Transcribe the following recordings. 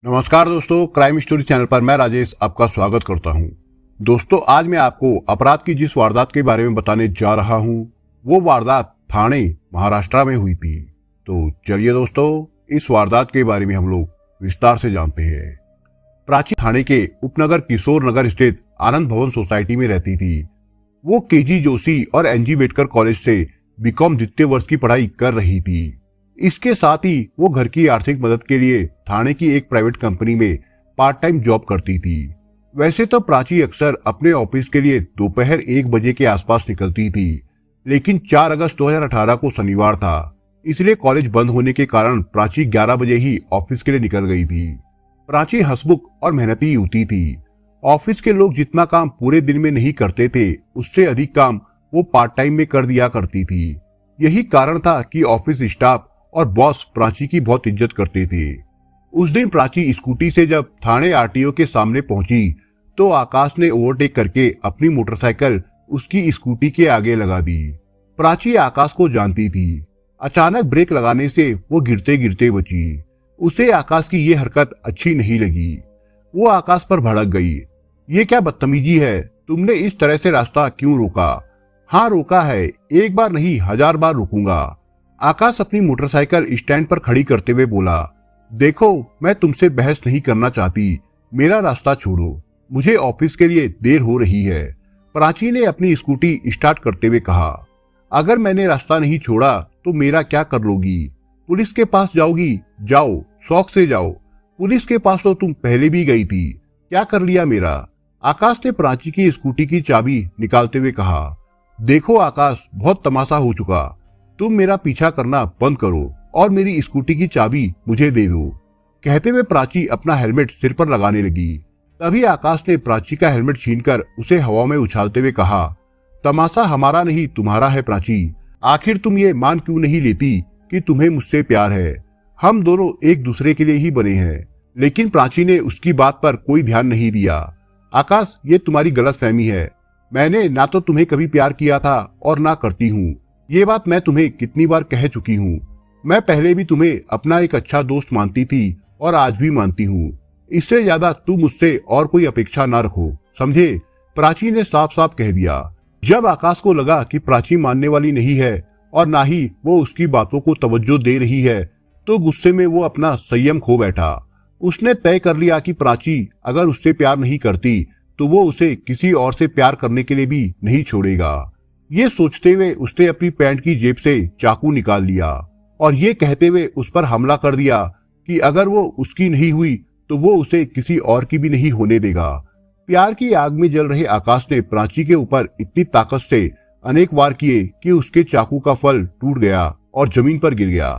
नमस्कार दोस्तों, crime story channel पर मैं राजेश आपका स्वागत करता हूं। दोस्तों, आज मैं आपको अपराध की जिस वारदात के बारे में बताने जा रहा हूं, वो वारदात ठाणे महाराष्ट्र में हुई थी। तो चलिए दोस्तों, इस वारदात के बारे में हम लोग विस्तार से जानते हैं। प्राची ठाणे के उपनगर किशोर नगर स्थित आनंद भवन सोसाइटी में रहती थी। वो केजी जोशी और एनजी वेटकर कॉलेज से बीकॉम द्वितीय वर्ष की पढ़ाई कर रही थी। इसके साथ ही वो घर की आर्थिक मदद के लिए ठाणे की एक प्राइवेट कंपनी में पार्ट टाइम जॉब करती थी। वैसे तो प्राची अक्सर अपने ऑफिस के लिए दोपहर 1 बजे के आसपास निकलती थी, लेकिन 4 अगस्त 2018 को शनिवार था, इसलिए कॉलेज बंद होने के कारण प्राची 11 बजे ही ऑफिस के लिए निकल गई थी। प्राची हंसमुख और मेहनती युवती थी। ऑफिस के लोग जितना काम पूरे दिन में नहीं करते थे, उससे अधिक काम वो पार्ट टाइम में कर दिया करती थी। यही कारण था कि ऑफिस स्टाफ और बॉस प्राची की बहुत इज्जत करते थे। उस दिन प्राची स्कूटी से जब थाने आरटीओ के सामने पहुंची तो आकाश ने ओवरटेक करके अपनी मोटरसाइकिल उसकी स्कूटी के आगे लगा दी। प्राची आकाश को जानती थी। अचानक ब्रेक लगाने से वो गिरते गिरते बची। उसे आकाश की ये हरकत अच्छी नहीं लगी। वो आकाश पर भड़क गई। ये क्या बदतमीजी है, तुमने इस तरह से रास्ता क्यों रोका? हाँ रोका है, एक बार नहीं 1000 बार रुकूंगा। आकाश अपनी मोटरसाइकिल स्टैंड पर खड़ी करते हुए बोला, देखो मैं तुमसे बहस नहीं करना चाहती, मेरा रास्ता छोड़ो, मुझे ऑफिस के लिए देर हो रही है। प्राची ने अपनी स्कूटी स्टार्ट करते हुए कहा, अगर मैंने रास्ता नहीं छोड़ा तो मेरा क्या कर लोगी? पुलिस के पास जाओगी? जाओ, शौक से जाओ, पुलिस के पास तो तुम पहले भी गई थी, क्या कर लिया मेरा? आकाश ने प्राची की स्कूटी की चाबी निकालते हुए कहा, देखो आकाश, बहुत तमाशा हो चुका, तुम मेरा पीछा करना बंद करो और मेरी स्कूटी की चाबी मुझे दे दो। कहते हुए प्राची अपना हेलमेट सिर पर लगाने लगी। तभी आकाश ने प्राची का हेलमेट छीनकर उसे हवा में उछालते हुए कहा, तमाशा हमारा नहीं तुम्हारा है प्राची, आखिर तुम ये मान क्यों नहीं लेती कि तुम्हें मुझसे प्यार है? हम दोनों एक दूसरे के लिए ही बने हैं। लेकिन प्राची ने उसकी बात पर कोई ध्यान नहीं दिया। आकाश, ये तुम्हारी गलतफहमी है, मैंने ना तो तुम्हें कभी प्यार किया था और ना करती हूँ। ये बात मैं तुम्हें कितनी बार कह चुकी हूँ। मैं पहले भी तुम्हें अपना एक अच्छा दोस्त मानती थी और आज भी मानती हूँ। इससे ज्यादा तुम मुझसे और कोई अपेक्षा ना रखो, समझे? प्राची ने साफ साफ कह दिया। जब आकाश को लगा कि प्राची मानने वाली नहीं है और ना ही वो उसकी बातों को तवज्जो दे रही है, तो गुस्से में वो अपना संयम खो बैठा। उसने तय कर लिया कि प्राची अगर उससे प्यार नहीं करती तो वो उसे किसी और से प्यार करने के लिए भी नहीं छोड़ेगा। ये सोचते हुए उसने अपनी पैंट की जेब से चाकू निकाल लिया और ये कहते हुए उस पर हमला कर दिया कि अगर वो उसकी नहीं हुई तो वो उसे किसी और की भी नहीं होने देगा। प्यार की आग में जल रहे आकाश ने प्राची के ऊपर इतनी ताकत से अनेक वार किए कि उसके चाकू का फल टूट गया और जमीन पर गिर गया।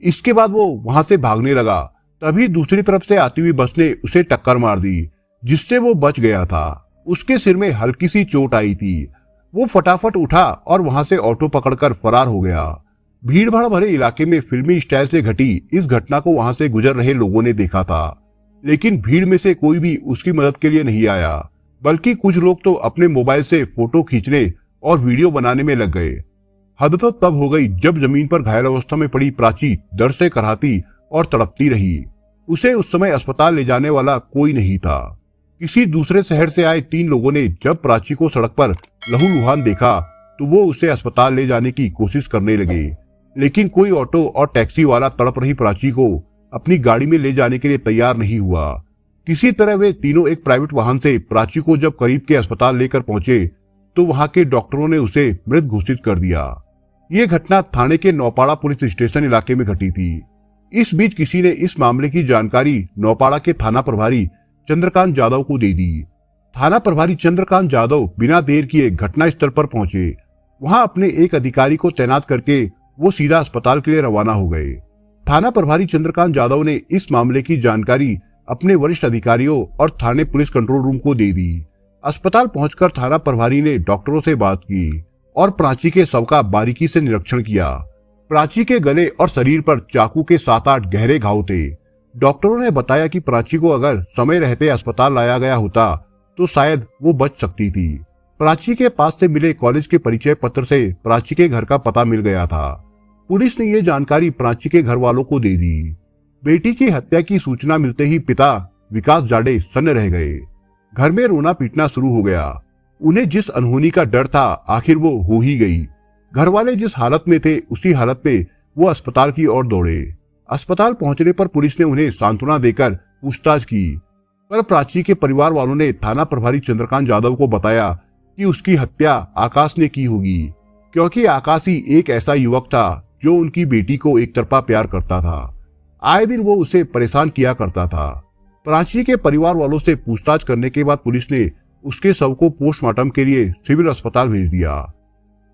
इसके बाद वो वहां से भागने लगा। तभी दूसरी तरफ से आती हुई बस ने उसे टक्कर मार दी, जिससे वो बच गया था। उसके सिर में हल्की सी चोट आई थी। वो फटाफट उठा और वहां से ऑटो पकड़कर फरार हो गया। भीड़ भाड़ भरे इलाके में फिल्मी स्टाइल से घटी इस घटना को वहां से गुजर रहे लोगों ने देखा था, लेकिन भीड़ में से कोई भी उसकी मदद के लिए नहीं आया, बल्कि कुछ लोग तो अपने मोबाइल से फोटो खींचने और वीडियो बनाने में लग गए। हद तो तब हो गई जब जमीन पर घायल अवस्था में पड़ी प्राची दर्द से कराहती और तड़पती रही। उसे उस समय अस्पताल ले जाने वाला कोई नहीं था। किसी दूसरे शहर से आए 3 लोगों ने जब प्राची को सड़क पर लहूलुहान देखा तो वो उसे अस्पताल ले जाने की कोशिश करने लगे, लेकिन कोई ऑटो और टैक्सी वाला तड़प रही प्राची को अपनी गाड़ी में ले जाने के लिए तैयार नहीं हुआ। किसी तरह वे तीनों एक प्राइवेट वाहन से प्राची को जब करीब के अस्पताल लेकर पहुंचे तो वहां के डॉक्टरों ने उसे मृत घोषित कर दिया। ये घटना थाने के नौपाड़ा पुलिस स्टेशन इलाके में घटी थी। इस बीच किसी ने इस मामले की जानकारी नौपाड़ा के थाना प्रभारी चंद्रकांत जाधव को दे दी। थाना प्रभारी चंद्रकांत जाधव बिना देर किए घटना स्थल पर पहुंचे। वहां अपने एक अधिकारी को तैनात करके वो सीधा अस्पताल के लिए रवाना हो गए। थाना प्रभारी चंद्रकांत जाधव ने इस मामले की जानकारी अपने वरिष्ठ अधिकारियों और थाने पुलिस कंट्रोल रूम को दे दी। अस्पताल पहुंचकर थाना प्रभारी ने डॉक्टरों से बात की और प्राची के शव का बारीकी से निरीक्षण किया। प्राची के गले और शरीर पर चाकू के 7-8 गहरे घाव थे। डॉक्टरों ने बताया कि प्राची को अगर समय रहते अस्पताल लाया गया होता तो शायद वो बच सकती थी। प्राची के पास से मिले कॉलेज के परिचय पत्र से प्राची के घर का पता मिल गया था। पुलिस ने ये जानकारी प्राची के घर वालों को दे दी। बेटी की हत्या की सूचना मिलते ही पिता विकास जाड़े सन्न रह गए। घर में रोना पीटना शुरू हो गया। उन्हें जिस अनहोनी का डर था आखिर वो हो ही गई। घर वाले जिस हालत में थे उसी हालत में वो अस्पताल की ओर दौड़े। अस्पताल पहुंचने पर पुलिस ने उन्हें सांत्वना देकर पूछताछ की, पर प्राची के परिवार वालों ने थाना प्रभारी चंद्रकांत यादव को बताया कि उसकी हत्या आकाश ने की होगी, क्योंकि आकाश ही एक ऐसा युवक था जो उनकी बेटी को एक तरफा प्यार करता था। आए दिन वो उसे परेशान किया करता था। प्राची के परिवार वालों से पूछताछ करने के बाद पुलिस ने उसके शव को पोस्टमार्टम के लिए सिविल अस्पताल भेज दिया।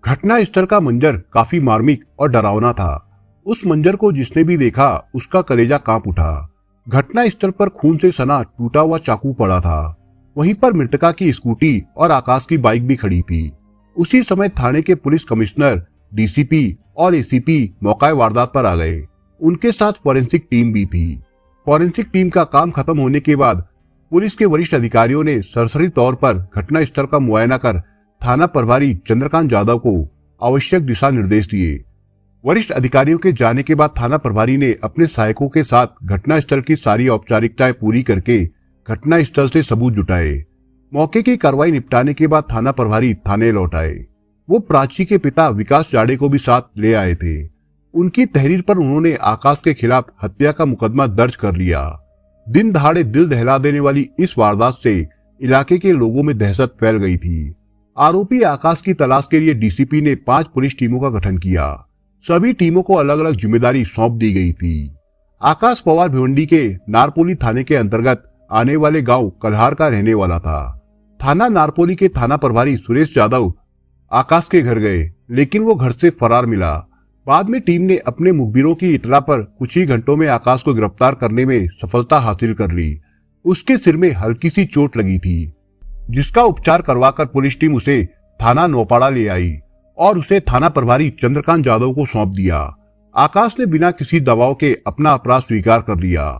घटना स्थल का मंजर काफी मार्मिक और डरावना था। उस मंजर को जिसने भी देखा उसका कलेजा कांप उठा। घटना स्थल पर खून से सना टूटा हुआ चाकू पड़ा था। वहीं पर मृतका की स्कूटी और आकाश की बाइक भी खड़ी थी। उसी समय थाने के पुलिस कमिश्नर, डीसीपी और एसीपी मौका वारदात पर आ गए। उनके साथ फॉरेंसिक टीम भी थी। फॉरेंसिक टीम का काम खत्म होने के बाद पुलिस के वरिष्ठ अधिकारियों ने सरसरी तौर पर घटना स्थल का मुआयना कर थाना प्रभारी चंद्रकांत यादव को आवश्यक दिशा निर्देश दिए। वरिष्ठ अधिकारियों के जाने के बाद थाना प्रभारी ने अपने सहायकों के साथ घटना स्थल की सारी औपचारिकताएं पूरी करके घटना स्थल से सबूत जुटाए। मौके की कार्रवाई निपटाने के बाद थाना प्रभारी थाने लौट आए। वो प्राची के पिता विकास जाड़े को भी साथ ले आए थे। उनकी तहरीर पर उन्होंने आकाश के खिलाफ हत्या का मुकदमा दर्ज कर लिया। दिन दहाड़े दिल दहला देने वाली इस वारदात से इलाके के लोगों में दहशत फैल गई थी। आरोपी आकाश की तलाश के लिए डीसीपी ने 5 पुलिस टीमों का गठन किया। सभी टीमों को अलग अलग जिम्मेदारी सौंप दी गई थी। आकाश पवार भिवंडी के नारपोली थाने के अंतर्गत आने वाले गांव कल्हार का रहने वाला था। थाना नारपोली के थाना प्रभारी सुरेश यादव आकाश के घर गए, लेकिन वो घर से फरार मिला। बाद में टीम ने अपने मुखबिरों की इतला पर कुछ ही घंटों में आकाश को गिरफ्तार करने में सफलता हासिल कर ली। उसके सिर में हल्की सी चोट लगी थी, जिसका उपचार करवाकर पुलिस टीम उसे थाना नौपाड़ा ले आई और उसे थाना प्रभारी चंद्रकांत यादव को सौंप दिया। आकाश ने बिना किसी दबाव के अपना अपराध स्वीकार कर लिया।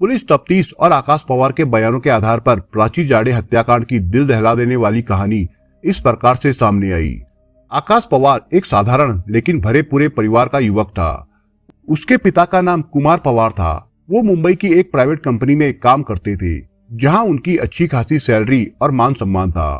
पुलिस तफ्तीश और आकाश पवार के बयानों के आधार पर प्राची जाड़े हत्याकांड की दिल दहला देने वाली कहानी इस प्रकार से सामने आई। आकाश पवार एक साधारण लेकिन भरे पूरे परिवार का युवक था। उसके पिता का नाम कुमार पवार था। वो मुंबई की एक प्राइवेट कंपनी में काम करते थे, जहां उनकी अच्छी खासी सैलरी और मान सम्मान था।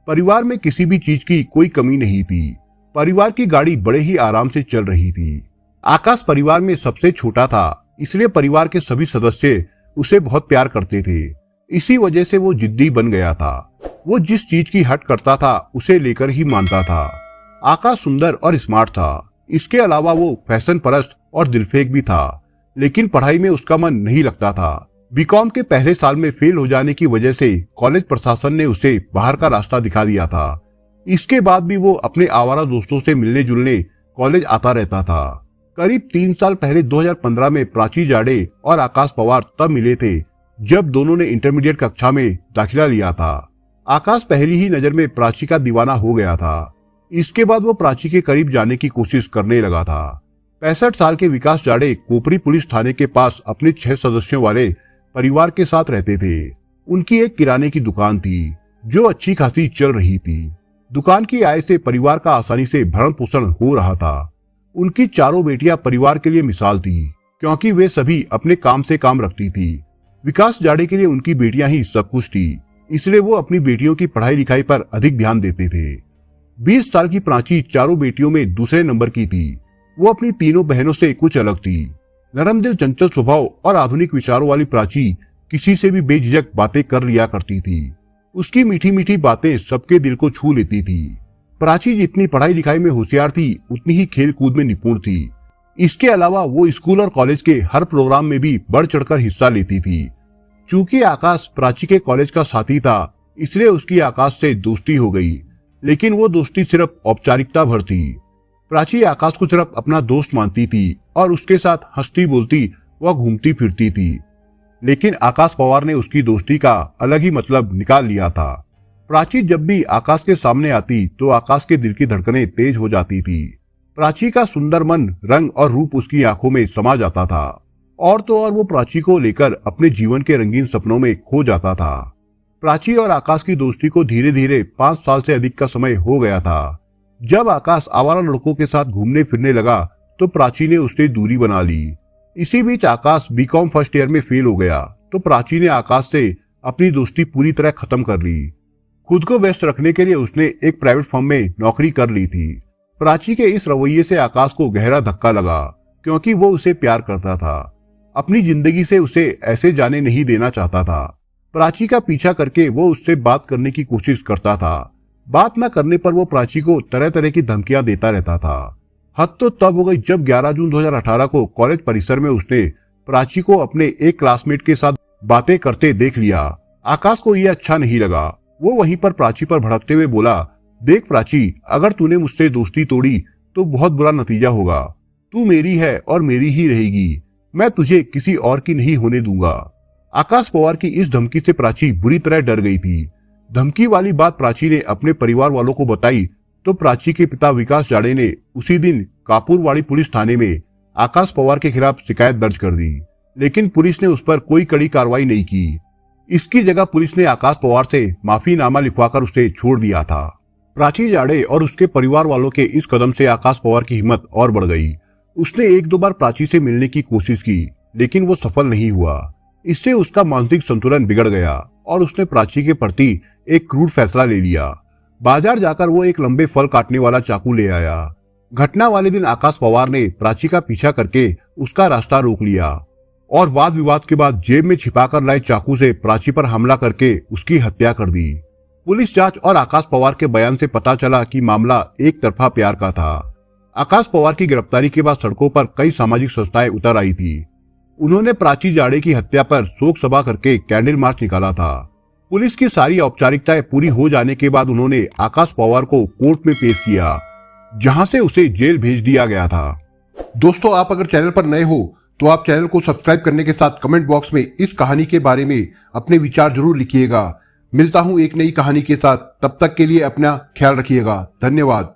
परिवार में किसी भी चीज की कोई कमी नहीं थी। परिवार की गाड़ी बड़े ही आराम से चल रही थी। आकाश परिवार में सबसे छोटा था, इसलिए परिवार के सभी सदस्य उसे बहुत प्यार करते थे। इसी वजह से वो जिद्दी बन गया था। वो जिस चीज की हट करता था उसे लेकर ही मानता था। आकाश सुंदर और स्मार्ट था। इसके अलावा वो फैशन परस्त और दिलफेक भी था, लेकिन पढ़ाई में उसका मन नहीं लगता था। बीकॉम के पहले साल में फेल हो जाने की वजह से कॉलेज प्रशासन ने उसे बाहर का रास्ता दिखा दिया था। इसके बाद भी वो अपने आवारा दोस्तों से मिलने जुलने कॉलेज आता रहता था। करीब 3 साल पहले 2015 में प्राची जाड़े और आकाश पवार तब मिले थे जब दोनों ने इंटरमीडिएट कक्षा में दाखिला लिया था। आकाश पहली ही नजर में प्राची का दीवाना हो गया था। इसके बाद वो प्राची के करीब जाने की कोशिश करने लगा था। 65 साल के विकास जाड़े कोपरी पुलिस थाने के पास अपने 6 सदस्यों वाले परिवार के साथ रहते थे। उनकी एक किराने की दुकान थी जो अच्छी खासी चल रही थी। दुकान की आय से परिवार का आसानी से भरण पोषण हो रहा था। उनकी चारों बेटियां परिवार के लिए मिसाल थी, क्योंकि वे सभी अपने काम से काम रखती थी। विकास जाड़े के लिए उनकी बेटियां ही सब कुछ थी, इसलिए वो अपनी बेटियों की पढ़ाई लिखाई पर अधिक ध्यान देते थे। 20 साल की प्राची चारों बेटियों में दूसरे नंबर की थी। वो अपनी तीनों बहनों से कुछ अलग थी। नरम दिल, चंचल स्वभाव और आधुनिक विचारों वाली प्राची किसी से भी बेझिझक बातें कर लिया करती थी। उसकी मीठी मीठी बातें सबके दिल को छू लेती थी। प्राची जितनी पढ़ाई लिखाई में होशियार थी, उतनी ही खेल कूद में निपुण थी। इसके अलावा वो स्कूल और कॉलेज के हर प्रोग्राम में भी बढ़ चढ़कर हिस्सा लेती थी। चूंकि आकाश प्राची के कॉलेज का साथी था, इसलिए उसकी आकाश से दोस्ती हो गई, लेकिन वो दोस्ती सिर्फ औपचारिकता भर थी। प्राची आकाश को सिर्फ अपना दोस्त मानती थी और उसके साथ हंसती बोलती व घूमती फिरती थी। लेकिन आकाश पवार ने उसकी दोस्ती का अलग ही मतलब निकाल लिया था। प्राची जब भी आकाश के सामने आती तो आकाश के दिल की धड़कनें तेज हो जाती थी। प्राची का सुंदर मन, रंग और रूप उसकी आंखों में समा जाता था। और तो और वो प्राची को लेकर अपने जीवन के रंगीन सपनों में खो जाता था। प्राची और आकाश की दोस्ती को धीरे धीरे 5 साल से अधिक का समय हो गया था। जब आकाश आवारा लड़कों के साथ घूमने फिरने लगा तो प्राची ने उससे दूरी बना ली। इसी बीच आकाश बीकॉम फर्स्ट ईयर में फेल हो गया तो प्राची ने आकाश से अपनी दोस्ती पूरी तरह खत्म कर ली। खुद को व्यस्त रखने के लिए उसने एक प्राइवेट फर्म में नौकरी कर ली थी। प्राची के इस रवैये से आकाश को गहरा धक्का लगा क्योंकि वो उसे प्यार करता था, अपनी जिंदगी से उसे ऐसे जाने नहीं देना चाहता था। प्राची का पीछा करके वो उससे बात करने की कोशिश करता था। बात न करने पर वो प्राची को तरह तरह की धमकियां देता रहता था। हद तो तब हो गई जब 11 जून 2018 को कॉलेज परिसर में उसने प्राची को अपने एक क्लासमेट के साथ बातें करते देख लिया। आकाश को यह अच्छा नहीं लगा। वो वहीं पर प्राची पर भड़कते हुए बोला, देख प्राची, अगर तूने मुझसे दोस्ती तोड़ी तो बहुत बुरा नतीजा होगा। तू मेरी है और मेरी ही रहेगी। मैं तुझे किसी और की नहीं होने दूंगा। आकाश पवार की इस धमकी से प्राची बुरी तरह डर गई थी। धमकी वाली बात प्राची ने अपने परिवार वालों को बताई तो प्राची के पिता विकास जाड़े ने उसी दिन कापुरवाड़ी पुलिस थाने में आकाश पवार के खिलाफ शिकायत दर्ज कर दी, लेकिन पुलिस ने उस पर कोई कड़ी कार्रवाई नहीं की। इसकी जगह पुलिस ने आकाश पवार से माफीनामा लिखवाकर उसे छोड़ दिया था। प्राची जाड़े और उसके परिवार वालों के इस कदम से आकाश पवार की हिम्मत और बढ़ गई। उसने एक दो बार प्राची से मिलने की कोशिश की, लेकिन वो सफल नहीं हुआ। इससे उसका मानसिक संतुलन बिगड़ गया और उसने प्राची के प्रति एक क्रूर फैसला ले लिया। बाजार जाकर वो एक लंबे फल काटने वाला चाकू ले आया। घटना वाले दिन आकाश पवार ने प्राची का पीछा करके उसका रास्ता रोक लिया और वाद विवाद के बाद जेब में छिपाकर लाए चाकू से प्राची पर हमला करके उसकी हत्या कर दी। पुलिस जांच और आकाश पवार के बयान से पता चला कि मामला एक तरफा प्यार का था। आकाश पवार की गिरफ्तारी के बाद सड़कों पर कई सामाजिक संस्थाएं उतर आई थी। उन्होंने प्राची जाड़े की हत्या पर शोक सभा करके कैंडल मार्च निकाला था। पुलिस की सारी औपचारिकताएं पूरी हो जाने के बाद उन्होंने आकाश पवार को कोर्ट में पेश किया, जहां से उसे जेल भेज दिया गया था। दोस्तों, आप अगर चैनल पर नए हो तो आप चैनल को सब्सक्राइब करने के साथ कमेंट बॉक्स में इस कहानी के बारे में अपने विचार जरूर लिखिएगा। मिलता हूं एक नई कहानी के साथ, तब तक के लिए अपना ख्याल रखिएगा। धन्यवाद।